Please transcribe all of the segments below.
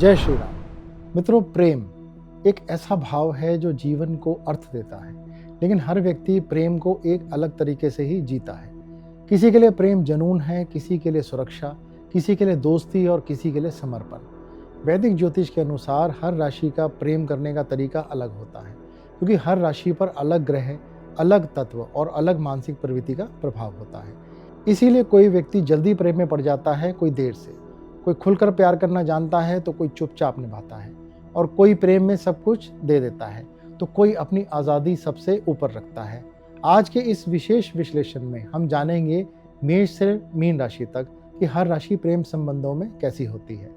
जय श्री राम। मित्रों, प्रेम एक ऐसा भाव है जो जीवन को अर्थ देता है, लेकिन हर व्यक्ति प्रेम को एक अलग तरीके से ही जीता है। किसी के लिए प्रेम जुनून है, किसी के लिए सुरक्षा, किसी के लिए दोस्ती और किसी के लिए समर्पण। वैदिक ज्योतिष के अनुसार हर राशि का प्रेम करने का तरीका अलग होता है, क्योंकि हर राशि पर अलग ग्रह, अलग तत्व और अलग मानसिक प्रवृत्ति का प्रभाव होता है। इसीलिए कोई व्यक्ति जल्दी प्रेम में पड़ जाता है, कोई देर से। कोई खुलकर प्यार करना जानता है तो कोई चुपचाप निभाता है, और कोई प्रेम में सब कुछ दे देता है तो कोई अपनी आज़ादी सबसे ऊपर रखता है। आज के इस विशेष विश्लेषण में हम जानेंगे मेष से मीन राशि तक कि हर राशि प्रेम संबंधों में कैसी होती है,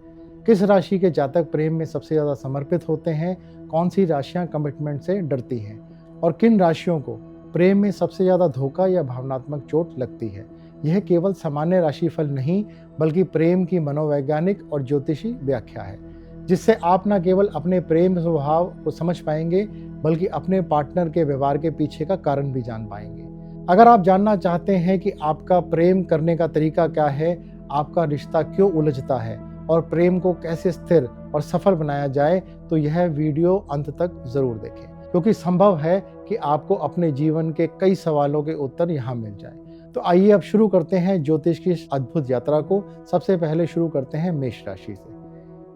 किस राशि के जातक प्रेम में सबसे ज़्यादा समर्पित होते हैं, कौन सी राशियाँ कमिटमेंट से डरती हैं और किन राशियों को प्रेम में सबसे ज़्यादा धोखा या भावनात्मक चोट लगती है। यह केवल सामान्य राशिफल नहीं, बल्कि प्रेम की मनोवैज्ञानिक और ज्योतिषी व्याख्या है, जिससे आप न केवल अपने प्रेम स्वभाव को समझ पाएंगे, बल्कि अपने पार्टनर के व्यवहार के पीछे का कारण भी जान पाएंगे। अगर आप जानना चाहते हैं कि आपका प्रेम करने का तरीका क्या है, आपका रिश्ता क्यों उलझता है और प्रेम को कैसे स्थिर और सफल बनाया जाए, तो यह वीडियो अंत तक जरूर देखें, क्योंकि संभव है कि आपको अपने जीवन के कई सवालों के उत्तर यहाँ मिल जाए। तो आइए अब शुरू करते हैं ज्योतिष की अद्भुत यात्रा को। सबसे पहले शुरू करते हैं मेष राशि से।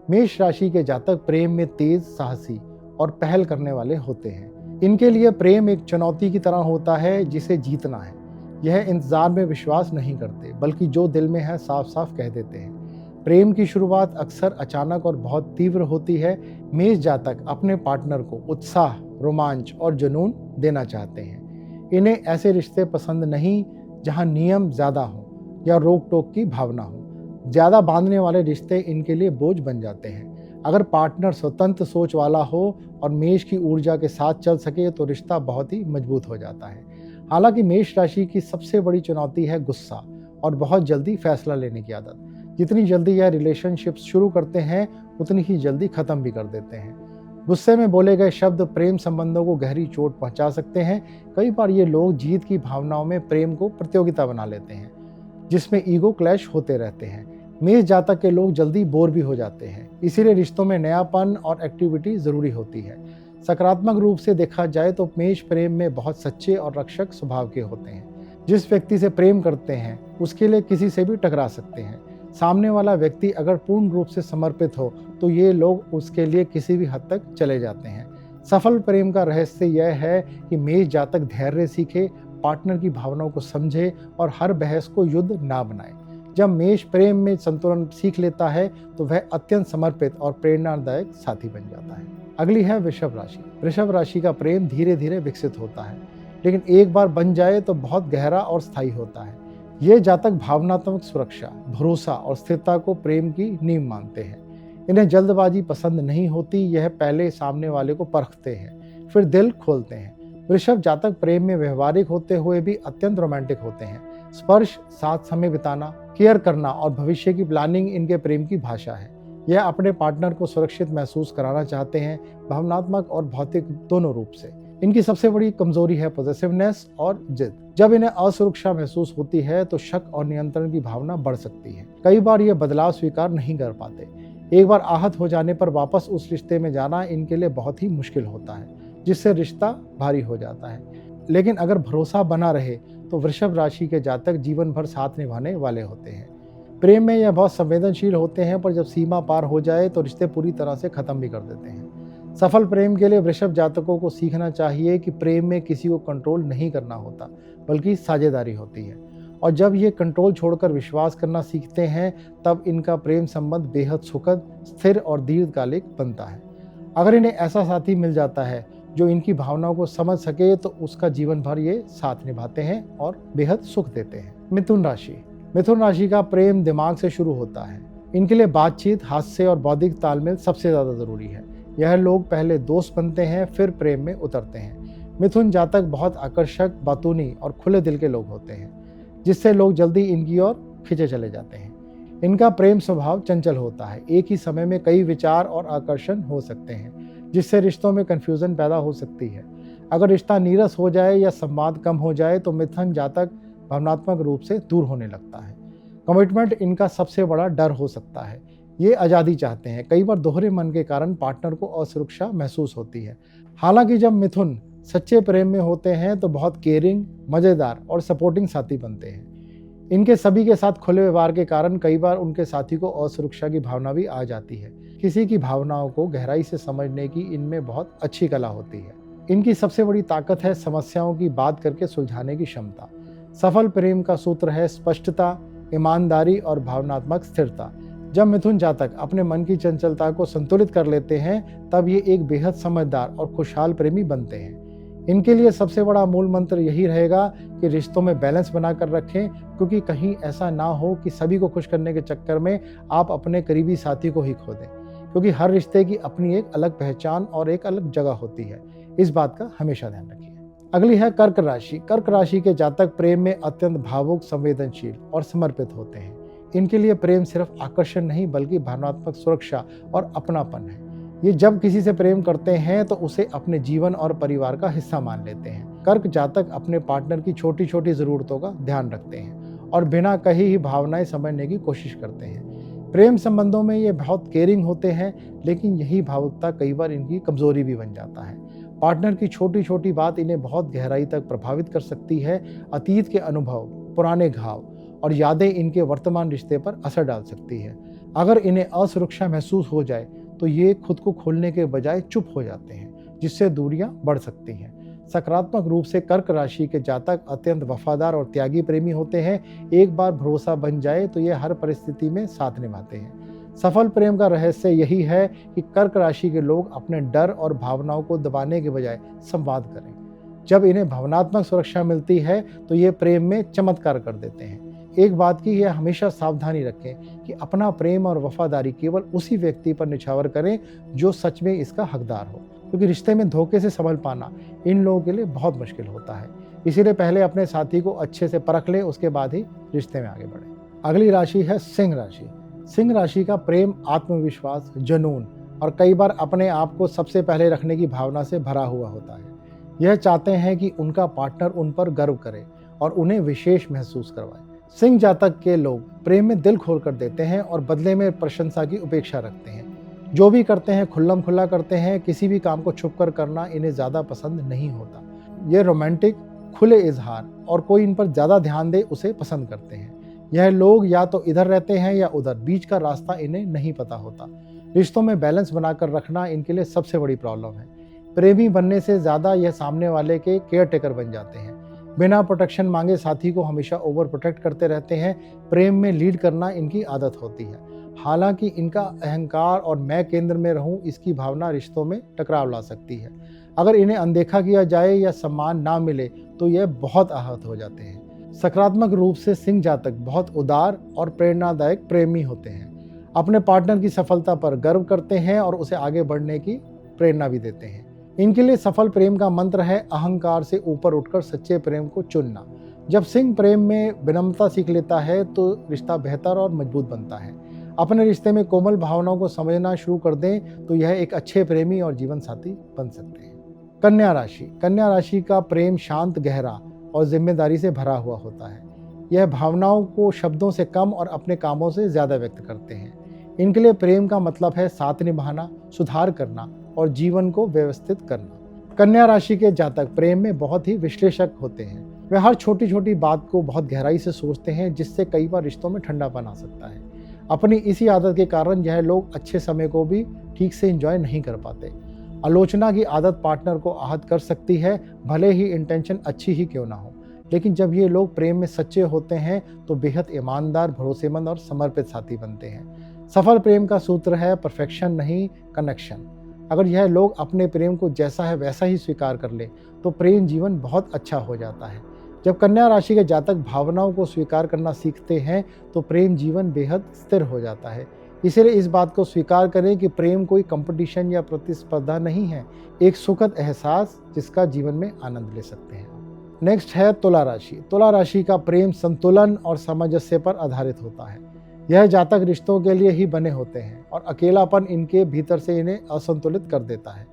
मेष राशि के जातक प्रेम में तेज, साहसी और पहल करने वाले होते हैं। इनके लिए प्रेम एक चुनौती की तरह होता है जिसे जीतना है। यह इंतजार में विश्वास नहीं करते, बल्कि जो दिल में है साफ साफ कह देते हैं। प्रेम की शुरुआत अक्सर अचानक और बहुत तीव्र होती है। मेष जातक अपने पार्टनर को उत्साह, रोमांच और जुनून देना चाहते हैं। इन्हें ऐसे रिश्ते पसंद नहीं जहां नियम ज्यादा हो या रोक टोक की भावना हो। ज्यादा बांधने वाले रिश्ते इनके लिए बोझ बन जाते हैं। अगर पार्टनर स्वतंत्र सोच वाला हो और मेष की ऊर्जा के साथ चल सके तो रिश्ता बहुत ही मजबूत हो जाता है। हालांकि मेष राशि की सबसे बड़ी चुनौती है गुस्सा और बहुत जल्दी फैसला लेने की आदत। जितनी जल्दी यह रिलेशनशिप शुरू करते हैं, उतनी ही जल्दी खत्म भी कर देते हैं। गुस्से में बोले गए शब्द प्रेम संबंधों को गहरी चोट पहुंचा सकते हैं। कई बार ये लोग जीत की भावनाओं में प्रेम को प्रतियोगिता बना लेते हैं, जिसमें ईगो क्लैश होते रहते हैं। मेष जातक के लोग जल्दी बोर भी हो जाते हैं, इसीलिए रिश्तों में नयापन और एक्टिविटी जरूरी होती है। सकारात्मक रूप से देखा जाए तो मेष प्रेम में बहुत सच्चे और रक्षक स्वभाव के होते हैं। जिस व्यक्ति से प्रेम करते हैं उसके लिए किसी से भी टकरा सकते हैं। सामने वाला व्यक्ति अगर पूर्ण रूप से समर्पित हो तो ये लोग उसके लिए किसी भी हद तक चले जाते हैं। सफल प्रेम का रहस्य यह है कि मेष जातक धैर्य सीखे, पार्टनर की भावनाओं को समझे और हर बहस को युद्ध ना बनाए। जब मेष प्रेम में संतुलन सीख लेता है तो वह अत्यंत समर्पित और प्रेरणादायक साथी बन जाता है। अगली है वृषभ राशि। वृषभ राशि का प्रेम धीरे धीरे विकसित होता है, लेकिन एक बार बन जाए तो बहुत गहरा और स्थायी होता है। ये जातक भावनात्मक सुरक्षा, भरोसा और स्थिरता को प्रेम की नींव मानते हैं। इन्हें जल्दबाजी पसंद नहीं होती। यह पहले सामने वाले को परखते हैं, फिर दिल खोलते हैं। वृषभ जातक प्रेम में व्यवहारिक होते हुए भी अत्यंत रोमांटिक होते हैं। स्पर्श, साथ समय बिताना, केयर करना और भविष्य की प्लानिंग इनके प्रेम की भाषा है। यह अपने पार्टनर को सुरक्षित महसूस कराना चाहते हैं, भावनात्मक और भौतिक दोनों रूप से। इनकी सबसे बड़ी कमजोरी है पॉजिटिवनेस और जिद। जब इन्हें असुरक्षा महसूस होती है तो शक और नियंत्रण की भावना बढ़ सकती है। कई बार ये बदलाव स्वीकार नहीं कर पाते। एक बार आहत हो जाने पर वापस उस रिश्ते में जाना इनके लिए बहुत ही मुश्किल होता है, जिससे रिश्ता भारी हो जाता है। लेकिन अगर भरोसा बना रहे तो वृषभ राशि के जातक जीवन भर साथ निभाने वाले होते हैं। प्रेम में यह बहुत संवेदनशील होते हैं, पर जब सीमा पार हो जाए तो रिश्ते पूरी तरह से खत्म भी कर देते हैं। सफल प्रेम के लिए वृषभ जातकों को सीखना चाहिए कि प्रेम में किसी को कंट्रोल नहीं करना होता, बल्कि साझेदारी होती है। और जब ये कंट्रोल छोड़कर विश्वास करना सीखते हैं, तब इनका प्रेम संबंध बेहद सुखद, स्थिर और दीर्घकालिक बनता है। अगर इन्हें ऐसा साथी मिल जाता है जो इनकी भावनाओं को समझ सके, तो उसका जीवन भर ये साथ निभाते हैं और बेहद सुख देते हैं। मिथुन राशि। मिथुन राशि का प्रेम दिमाग से शुरू होता है। इनके लिए बातचीत, हास्य और बौद्धिक तालमेल सबसे ज़्यादा ज़रूरी है। यह लोग पहले दोस्त बनते हैं, फिर प्रेम में उतरते हैं। मिथुन जातक बहुत आकर्षक, बातूनी और खुले दिल के लोग होते हैं, जिससे लोग जल्दी इनकी ओर खिंचे चले जाते हैं। इनका प्रेम स्वभाव चंचल होता है। एक ही समय में कई विचार और आकर्षण हो सकते हैं, जिससे रिश्तों में कन्फ्यूजन पैदा हो सकती है। अगर रिश्ता नीरस हो जाए या संवाद कम हो जाए तो मिथुन जातक भावनात्मक रूप से दूर होने लगता है। कमिटमेंट इनका सबसे बड़ा डर हो सकता है। ये आज़ादी चाहते हैं। कई बार दोहरे मन के कारण पार्टनर को असुरक्षा महसूस होती है। हालांकि जब मिथुन सच्चे प्रेम में होते हैं तो बहुत केयरिंग, मज़ेदार और सपोर्टिंग साथी बनते हैं। इनके सभी के साथ खुले व्यवहार के कारण कई बार उनके साथी को असुरक्षा की भावना भी आ जाती है। किसी की भावनाओं को गहराई से समझने की इनमें बहुत अच्छी कला होती है। इनकी सबसे बड़ी ताकत है समस्याओं की बात करके सुलझाने की क्षमता। सफल प्रेम का सूत्र है स्पष्टता, ईमानदारी और भावनात्मक स्थिरता। जब मिथुन जातक अपने मन की चंचलता को संतुलित कर लेते हैं तब ये एक बेहद समझदार और खुशहाल प्रेमी बनते हैं। इनके लिए सबसे बड़ा मूल मंत्र यही रहेगा कि रिश्तों में बैलेंस बनाकर रखें, क्योंकि कहीं ऐसा ना हो कि सभी को खुश करने के चक्कर में आप अपने करीबी साथी को ही खो दें, क्योंकि हर रिश्ते की अपनी एक अलग पहचान और एक अलग जगह होती है। इस बात का हमेशा ध्यान रखिए। अगली है कर्क राशि। कर्क राशि के जातक प्रेम में अत्यंत भावुक, संवेदनशील और समर्पित होते हैं। इनके लिए प्रेम सिर्फ आकर्षण नहीं बल्कि भावनात्मक सुरक्षा और अपनापन है। ये जब किसी से प्रेम करते हैं तो उसे अपने जीवन और परिवार का हिस्सा मान लेते हैं। कर्क जातक अपने पार्टनर की छोटी छोटी ज़रूरतों का ध्यान रखते हैं और बिना कही ही भावनाएं समझने की कोशिश करते हैं। प्रेम संबंधों में ये बहुत केयरिंग होते हैं, लेकिन यही भावुकता कई बार इनकी कमजोरी भी बन जाता है। पार्टनर की छोटी छोटी बात इन्हें बहुत गहराई तक प्रभावित कर सकती है। अतीत के अनुभव, पुराने घाव और यादें इनके वर्तमान रिश्ते पर असर डाल सकती है। अगर इन्हें असुरक्षा महसूस हो जाए तो ये खुद को खोलने के बजाय चुप हो जाते हैं, जिससे दूरियां बढ़ सकती हैं। सकारात्मक रूप से कर्क राशि के जातक अत्यंत वफादार और त्यागी प्रेमी होते हैं। एक बार भरोसा बन जाए तो ये हर परिस्थिति में साथ निभाते हैं। सफल प्रेम का रहस्य यही है कि कर्क राशि के लोग अपने डर और भावनाओं को दबाने के बजाय संवाद करें। जब इन्हें भावनात्मक सुरक्षा मिलती है तो ये प्रेम में चमत्कार कर देते हैं। एक बात की यह हमेशा सावधानी रखें कि अपना प्रेम और वफादारी केवल उसी व्यक्ति पर निछावर करें जो सच में इसका हकदार हो, क्योंकि रिश्ते में धोखे से संभल पाना इन लोगों के लिए बहुत मुश्किल होता है। इसीलिए पहले अपने साथी को अच्छे से परख लें, उसके बाद ही रिश्ते में आगे बढ़ें। अगली राशि है सिंह राशि। सिंह राशि का प्रेम आत्मविश्वास, जुनून और कई बार अपने आप को सबसे पहले रखने की भावना से भरा हुआ होता है। यह चाहते हैं कि उनका पार्टनर उन पर गर्व करे और उन्हें विशेष महसूस करवाए। सिंह जातक के लोग प्रेम में दिल खोल कर देते हैं और बदले में प्रशंसा की उपेक्षा रखते हैं। जो भी करते हैं खुल्लम खुल्ला करते हैं। किसी भी काम को छुप कर करना इन्हें ज़्यादा पसंद नहीं होता। ये रोमांटिक, खुले इजहार और कोई इन पर ज़्यादा ध्यान दे उसे पसंद करते हैं। यह लोग या तो इधर रहते हैं या उधर, बीच का रास्ता इन्हें नहीं पता होता। रिश्तों में बैलेंस बनाकर रखना इनके लिए सबसे बड़ी प्रॉब्लम है। प्रेमी बनने से ज़्यादा यह सामने वाले के केयर टेकर बन जाते हैं। बिना प्रोटेक्शन मांगे साथी को हमेशा ओवर प्रोटेक्ट करते रहते हैं। प्रेम में लीड करना इनकी आदत होती है। हालांकि इनका अहंकार और मैं केंद्र में रहूं इसकी भावना रिश्तों में टकराव ला सकती है। अगर इन्हें अनदेखा किया जाए या सम्मान ना मिले तो यह बहुत आहत हो जाते हैं। सकारात्मक रूप से सिंह जातक बहुत उदार और प्रेरणादायक प्रेमी होते हैं। अपने पार्टनर की सफलता पर गर्व करते हैं और उसे आगे बढ़ने की प्रेरणा भी देते हैं। इनके लिए सफल प्रेम का मंत्र है अहंकार से ऊपर उठकर सच्चे प्रेम को चुनना। जब सिंह प्रेम में विनम्रता सीख लेता है तो रिश्ता बेहतर और मजबूत बनता है। अपने रिश्ते में कोमल भावनाओं को समझना शुरू कर दें तो यह एक अच्छे प्रेमी और जीवन साथी बन सकते हैं। कन्या राशि। कन्या राशि का प्रेम शांत, गहरा और जिम्मेदारी से भरा हुआ होता है। यह भावनाओं को शब्दों से कम और अपने कामों से ज़्यादा व्यक्त करते हैं। इनके लिए प्रेम का मतलब है साथ निभाना, सुधार करना और जीवन को व्यवस्थित करना। कन्या राशि के जातक प्रेम में बहुत ही विश्लेषक होते हैं। वे हर छोटी छोटी बात को बहुत गहराई से सोचते हैं, जिससे कई बार रिश्तों में ठंडापन आ सकता है। अपनी इसी आदत के कारण यह लोग अच्छे समय को भी ठीक से एंजॉय नहीं कर पाते। आलोचना की आदत पार्टनर को आहत कर सकती है, भले ही इंटेंशन अच्छी ही क्यों ना हो। लेकिन जब ये लोग प्रेम में सच्चे होते हैं तो बेहद ईमानदार, भरोसेमंद और समर्पित साथी बनते हैं। सफल प्रेम का सूत्र है परफेक्शन नहीं, कनेक्शन। अगर यह लोग अपने प्रेम को जैसा है वैसा ही स्वीकार कर ले तो प्रेम जीवन बहुत अच्छा हो जाता है। जब कन्या राशि के जातक भावनाओं को स्वीकार करना सीखते हैं तो प्रेम जीवन बेहद स्थिर हो जाता है। इसलिए इस बात को स्वीकार करें कि प्रेम कोई कंपटीशन या प्रतिस्पर्धा नहीं है, एक सुखद एहसास जिसका जीवन में आनंद ले सकते हैं। नेक्स्ट है तुला राशि। तुला राशि का प्रेम संतुलन और सामंजस्य पर आधारित होता है। यह जातक रिश्तों के लिए ही बने होते हैं और अकेलापन इनके भीतर से इन्हें असंतुलित कर देता है।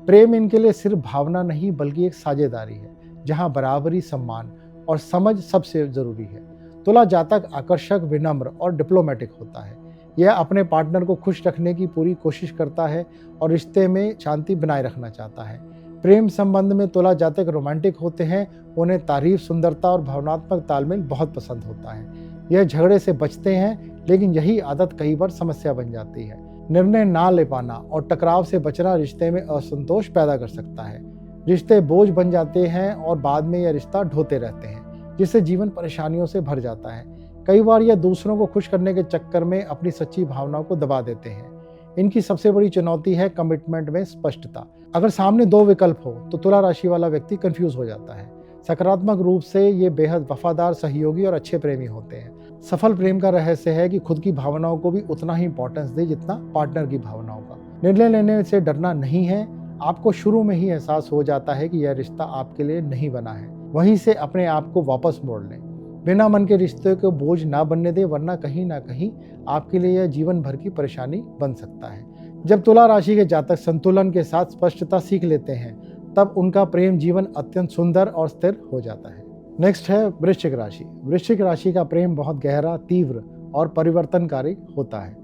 प्रेम इनके लिए सिर्फ भावना नहीं बल्कि एक साझेदारी है, जहां बराबरी, सम्मान और समझ सबसे जरूरी है। तुला जातक आकर्षक, विनम्र और डिप्लोमेटिक होता है। यह अपने पार्टनर को खुश रखने की पूरी कोशिश करता है और रिश्ते में शांति बनाए रखना चाहता है। प्रेम संबंध में तुला जातक रोमांटिक होते हैं, उन्हें तारीफ, सुंदरता और भावनात्मक तालमेल बहुत पसंद होता है। यह झगड़े से बचते हैं, लेकिन यही आदत कई बार समस्या बन जाती है। निर्णय ना ले पाना और टकराव से बचना रिश्ते में असंतोष पैदा कर सकता है। रिश्ते बोझ बन जाते हैं और बाद में यह रिश्ता ढोते रहते हैं, जिससे जीवन परेशानियों से भर जाता है। कई बार यह दूसरों को खुश करने के चक्कर में अपनी सच्ची भावनाओं को दबा देते हैं। इनकी सबसे बड़ी चुनौती है कमिटमेंट में स्पष्टता। अगर सामने दो विकल्प हो तो तुला राशि वाला व्यक्ति कंफ्यूज हो जाता है। सकारात्मक रूप से ये बेहद वफादार, सहयोगी और अच्छे प्रेमी होते हैं। सफल प्रेम का रहस्य है कि खुद की भावनाओं को भी उतना ही इंपॉर्टेंस दे जितना पार्टनर की भावनाओं का। निर्णय लेने से डरना नहीं है। आपको शुरू में ही एहसास हो जाता है कि यह रिश्ता आपके लिए नहीं बना है। वहीं से अपने आप को वापस मोड़ लें। बिना मन के रिश्ते को बोझ ना बनने दें, वरना कहीं ना कहीं आपके लिए यह जीवन भर की परेशानी बन सकता है। जब तुला राशि के जातक संतुलन के साथ स्पष्टता सीख लेते हैं, तब उनका प्रेम जीवन अत्यंत सुंदर और स्थिर हो जाता है। नेक्स्ट है वृश्चिक राशि। वृश्चिक राशि का प्रेम बहुत गहरा, तीव्र और परिवर्तनकारी होता है।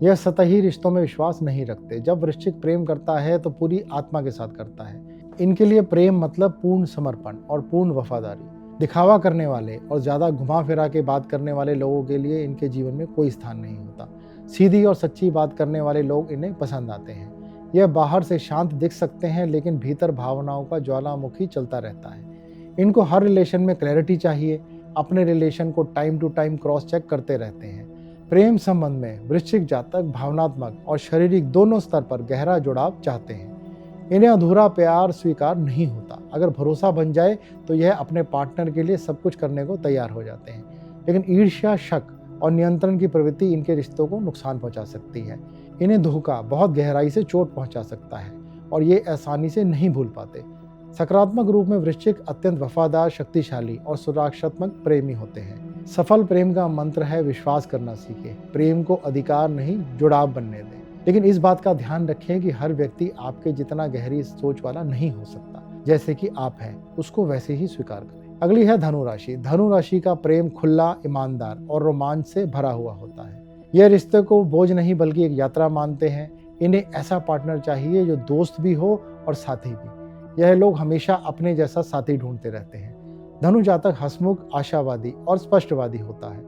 यह सतही रिश्तों में विश्वास नहीं रखते। जब वृश्चिक प्रेम करता है तो पूरी आत्मा के साथ करता है। इनके लिए प्रेम मतलब पूर्ण समर्पण और पूर्ण वफादारी। दिखावा करने वाले और ज़्यादा घुमा फिरा के बात करने वाले लोगों के लिए इनके जीवन में कोई स्थान नहीं होता। सीधी और सच्ची बात करने वाले लोग इन्हें पसंद आते हैं। यह बाहर से शांत दिख सकते हैं, लेकिन भीतर भावनाओं का ज्वालामुखी चलता रहता है। इनको हर रिलेशन में क्लैरिटी चाहिए। अपने रिलेशन को time to time cross check करते रहते हैं। प्रेम संबंध में वृश्चिक जातक भावनात्मक और शारीरिक दोनों स्तर पर गहरा जुड़ाव चाहते हैं। इन्हें अधूरा प्यार स्वीकार नहीं होता। अगर भरोसा बन जाए तो यह अपने पार्टनर के लिए सब कुछ करने को तैयार हो जाते हैं। लेकिन ईर्ष्या, शक और नियंत्रण की प्रवृत्ति इनके रिश्तों को नुकसान पहुंचा सकती है। इन्हें धोखा बहुत गहराई से चोट पहुंचा सकता है और ये आसानी से नहीं भूल पाते। सकारात्मक रूप में वृश्चिक अत्यंत वफादार, शक्तिशाली और सुरक्षात्मक प्रेमी होते हैं। सफल प्रेम का मंत्र है विश्वास करना सीखें। प्रेम को अधिकार नहीं, जुड़ाव बनने दें। लेकिन इस बात का ध्यान रखें कि हर व्यक्ति आपके जितना गहरी सोच वाला नहीं हो सकता। जैसे कि आप हैं, उसको वैसे ही स्वीकार करें। अगली है धनु राशि। धनु राशि का प्रेम खुला, ईमानदार और रोमांच से भरा हुआ होता है। यह रिश्ते को बोझ नहीं बल्कि एक यात्रा मानते हैं। इन्हें ऐसा पार्टनर चाहिए जो दोस्त भी हो और साथी भी। यह लोग हमेशा अपने जैसा साथी ढूंढते रहते हैं। धनु जातक हंसमुख, आशावादी और स्पष्टवादी होता है।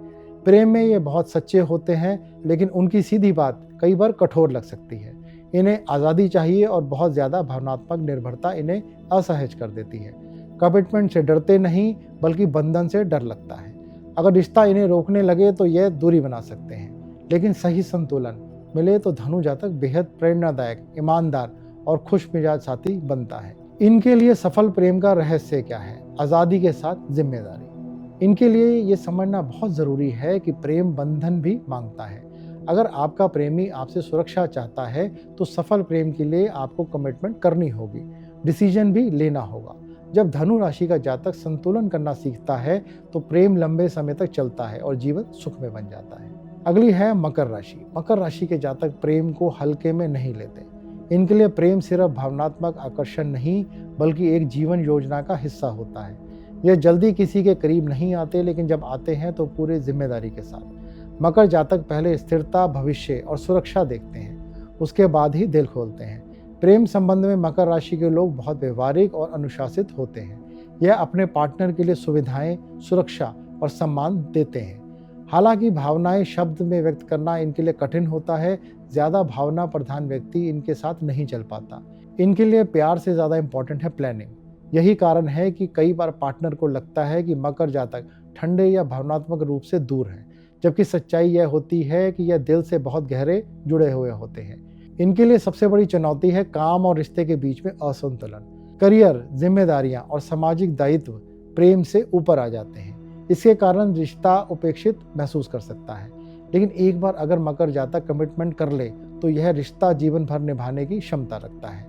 प्रेम में ये बहुत सच्चे होते हैं, लेकिन उनकी सीधी बात कई बार कठोर लग सकती है। इन्हें आज़ादी चाहिए और बहुत ज़्यादा भावनात्मक निर्भरता इन्हें असहज कर देती है। कमिटमेंट से डरते नहीं, बल्कि बंधन से डर लगता है। अगर रिश्ता इन्हें रोकने लगे तो यह दूरी बना सकते हैं। लेकिन सही संतुलन मिले तो धनु जातक बेहद प्रेरणादायक, ईमानदार और खुश मिजाज साथी बनता है। इनके लिए सफल प्रेम का रहस्य क्या है? आज़ादी के साथ जिम्मेदारी। इनके लिए ये समझना बहुत ज़रूरी है कि प्रेम बंधन भी मांगता है। अगर आपका प्रेमी आपसे सुरक्षा चाहता है तो सफल प्रेम के लिए आपको कमिटमेंट करनी होगी, डिसीजन भी लेना होगा। जब धनु राशि का जातक संतुलन करना सीखता है तो प्रेम लंबे समय तक चलता है और जीवन सुख में बन जाता है। अगली है मकर राशि। मकर राशि के जातक प्रेम को हल्के में नहीं लेते। इनके लिए प्रेम सिर्फ भावनात्मक आकर्षण नहीं, बल्कि एक जीवन योजना का हिस्सा होता है। यह जल्दी किसी के करीब नहीं आते, लेकिन जब आते हैं तो पूरे जिम्मेदारी के साथ। मकर जातक पहले स्थिरता, भविष्य और सुरक्षा देखते हैं, उसके बाद ही दिल खोलते हैं। प्रेम संबंध में मकर राशि के लोग बहुत व्यवहारिक और अनुशासित होते हैं। यह अपने पार्टनर के लिए सुविधाएं, सुरक्षा और सम्मान देते हैं। हालांकि भावनाएं शब्द में व्यक्त करना इनके लिए कठिन होता है। ज़्यादा भावना प्रधान व्यक्ति इनके साथ नहीं चल पाता। इनके लिए प्यार से ज़्यादा इम्पोर्टेंट है प्लानिंग। यही कारण है कि कई बार पार्टनर को लगता है कि मकर जातक ठंडे या भावनात्मक रूप से दूर है, जबकि सच्चाई यह होती है कि यह दिल से बहुत गहरे जुड़े हुए होते हैं। इनके लिए सबसे बड़ी चुनौती है काम और रिश्ते के बीच में असंतुलन। करियर, जिम्मेदारियां और सामाजिक दायित्व प्रेम से ऊपर आ जाते हैं। इसके कारण रिश्ता उपेक्षित महसूस कर सकता है। लेकिन एक बार अगर मकर जातक कमिटमेंट कर ले तो यह रिश्ता जीवन भर निभाने की क्षमता रखता है।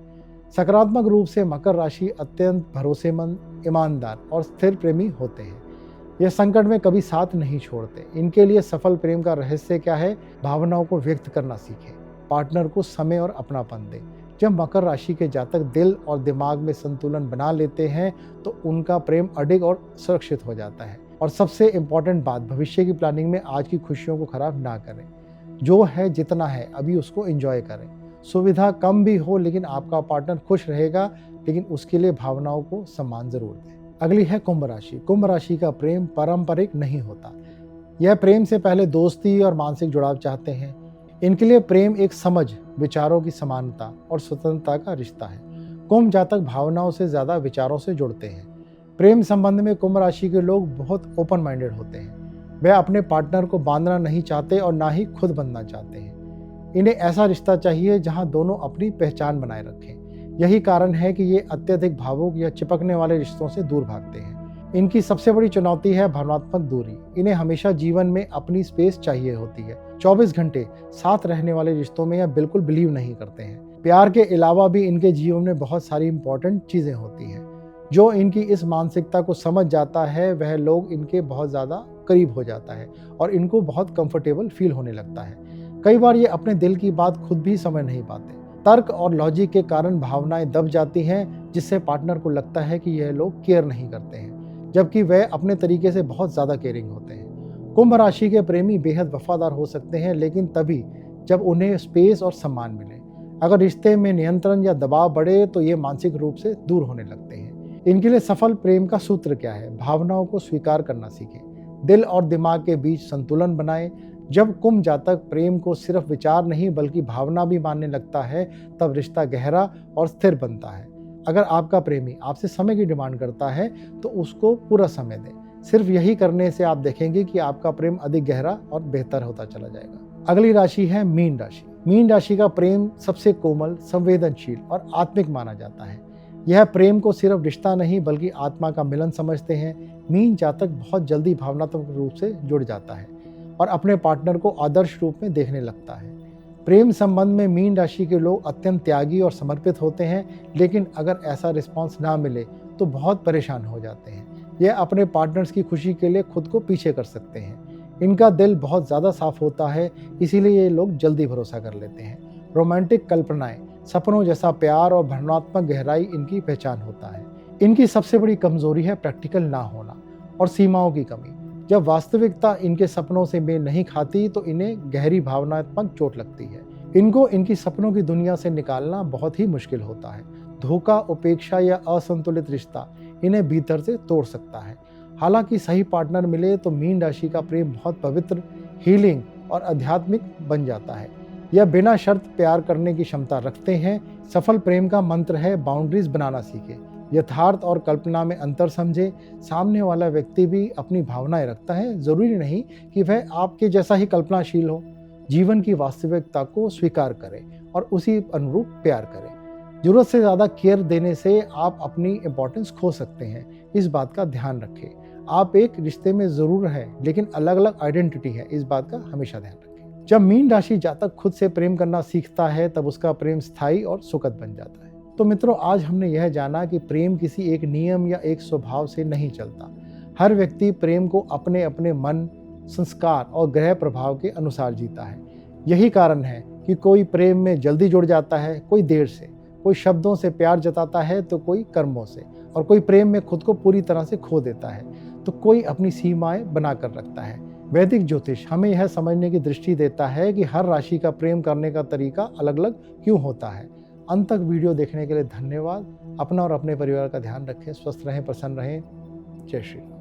सकारात्मक रूप से मकर राशि अत्यंत भरोसेमंद, ईमानदार और स्थिर प्रेमी होते हैं। यह संकट में कभी साथ नहीं छोड़ते। इनके लिए सफल प्रेम का रहस्य क्या है? भावनाओं को व्यक्त करना सीखें, पार्टनर को समय और अपनापन दें। जब मकर राशि के जातक दिल और दिमाग में संतुलन बना लेते हैं तो उनका प्रेम अडिग और सुरक्षित हो जाता है। और सबसे इम्पॉर्टेंट बात, भविष्य की प्लानिंग में आज की खुशियों को खराब ना करें। जो है जितना है अभी उसको एंजॉय करें। सुविधा कम भी हो लेकिन आपका पार्टनर खुश रहेगा, लेकिन उसके लिए भावनाओं को सम्मान जरूर दें। अगली है कुंभ राशि। कुंभ राशि का प्रेम पारंपरिक नहीं होता। यह प्रेम से पहले दोस्ती और मानसिक जुड़ाव चाहते हैं। इनके लिए प्रेम एक समझ, विचारों की समानता और स्वतंत्रता का रिश्ता है। कुंभ जातक भावनाओं से ज्यादा विचारों से जुड़ते हैं। प्रेम संबंध में कुंभ राशि के लोग बहुत ओपन माइंडेड होते हैं। वे अपने पार्टनर को बांधना नहीं चाहते और ना ही खुद बनना चाहते हैं। इन्हें ऐसा रिश्ता चाहिए जहां दोनों अपनी पहचान बनाए रखें। यही कारण है कि ये अत्यधिक भावुक या चिपकने वाले रिश्तों से दूर भागते हैं। इनकी सबसे बड़ी चुनौती है भावनात्मक दूरी। इन्हें हमेशा जीवन में अपनी स्पेस चाहिए होती है। 24 घंटे साथ रहने वाले रिश्तों में यह बिल्कुल बिलीव नहीं करते हैं। प्यार के अलावा भी इनके जीवन में बहुत सारी इंपॉर्टेंट चीजें होती हैं। जो इनकी इस मानसिकता को समझ जाता है वह लोग इनके बहुत ज़्यादा करीब हो जाता है और इनको बहुत कंफर्टेबल फील होने लगता है। कई बार ये अपने दिल की बात खुद भी समझ नहीं पाते। तर्क और लॉजिक के कारण भावनाएं दब जाती हैं, जिससे पार्टनर को लगता है कि यह लोग केयर नहीं करते हैं, जबकि वह अपने तरीके से बहुत ज़्यादा केयरिंग होते हैं। कुंभ राशि के प्रेमी बेहद वफादार हो सकते हैं, लेकिन तभी जब उन्हें स्पेस और सम्मान मिले। अगर रिश्ते में नियंत्रण या दबाव बढ़े तो ये मानसिक रूप से दूर होने लगते हैं। इनके लिए सफल प्रेम का सूत्र क्या है? भावनाओं को स्वीकार करना सीखें, दिल और दिमाग के बीच संतुलन बनाएं। जब कुंभ जातक प्रेम को सिर्फ विचार नहीं बल्कि भावना भी मानने लगता है, तब रिश्ता गहरा और स्थिर बनता है। अगर आपका प्रेमी आपसे समय की डिमांड करता है तो उसको पूरा समय दें। सिर्फ यही करने से आप देखेंगे कि आपका प्रेम अधिक गहरा और बेहतर होता चला जाएगा। अगली राशि है मीन राशि। मीन राशि का प्रेम सबसे कोमल, संवेदनशील और आत्मिक माना जाता है। यह प्रेम को सिर्फ रिश्ता नहीं बल्कि आत्मा का मिलन समझते हैं। मीन जातक बहुत जल्दी भावनात्मक रूप से जुड़ जाता है और अपने पार्टनर को आदर्श रूप में देखने लगता है। प्रेम संबंध में मीन राशि के लोग अत्यंत त्यागी और समर्पित होते हैं, लेकिन अगर ऐसा रिस्पांस ना मिले तो बहुत परेशान हो जाते हैं। यह अपने पार्टनर्स की खुशी के लिए खुद को पीछे कर सकते हैं। इनका दिल बहुत ज़्यादा साफ होता है, इसीलिए ये लोग जल्दी भरोसा कर लेते हैं। रोमांटिक कल्पनाएं, सपनों जैसा प्यार और भावनात्मक गहराई इनकी पहचान होता है। इनकी सबसे बड़ी कमजोरी है प्रैक्टिकल ना होना और सीमाओं की कमी। जब वास्तविकता इनके सपनों से मेल नहीं खाती तो इन्हें गहरी भावनात्मक चोट लगती है। इनको इनकी सपनों की दुनिया से निकालना बहुत ही मुश्किल होता है। धोखा, उपेक्षा या असंतुलित रिश्ता इन्हें भीतर से तोड़ सकता है। हालांकि सही पार्टनर मिले तो मीन राशि का प्रेम बहुत पवित्र, हीलिंग और आध्यात्मिक बन जाता है। यह बिना शर्त प्यार करने की क्षमता रखते हैं। सफल प्रेम का मंत्र है बाउंड्रीज बनाना सीखें, यथार्थ और कल्पना में अंतर समझे। सामने वाला व्यक्ति भी अपनी भावनाएं रखता है, जरूरी नहीं कि वह आपके जैसा ही कल्पनाशील हो। जीवन की वास्तविकता को स्वीकार करें और उसी अनुरूप प्यार करें। जरूरत से ज्यादा केयर देने से आप अपनी इंपॉर्टेंस खो सकते हैं, इस बात का ध्यान रखें। आप एक रिश्ते में जरूर है लेकिन अलग अलग आइडेंटिटी है, इस बात का हमेशा ध्यान रखें। जब मीन राशि जातक खुद से प्रेम करना सीखता है तब उसका प्रेम स्थायी और सुखद बन जाता है। तो मित्रों, आज हमने यह जाना कि प्रेम किसी एक नियम या एक स्वभाव से नहीं चलता। हर व्यक्ति प्रेम को अपने अपने मन, संस्कार और ग्रह प्रभाव के अनुसार जीता है। यही कारण है कि कोई प्रेम में जल्दी जुड़ जाता है, कोई देर से, कोई शब्दों से प्यार जताता है तो कोई कर्मों से, और कोई प्रेम में खुद को पूरी तरह से खो देता है तो कोई अपनी सीमाएं बनाकर रखता है। वैदिक ज्योतिष हमें यह समझने की दृष्टि देता है कि हर राशि का प्रेम करने का तरीका अलग अलग क्यों होता है। अंत तक वीडियो देखने के लिए धन्यवाद। अपना और अपने परिवार का ध्यान रखें, स्वस्थ रहें, प्रसन्न रहें। जय श्री राम।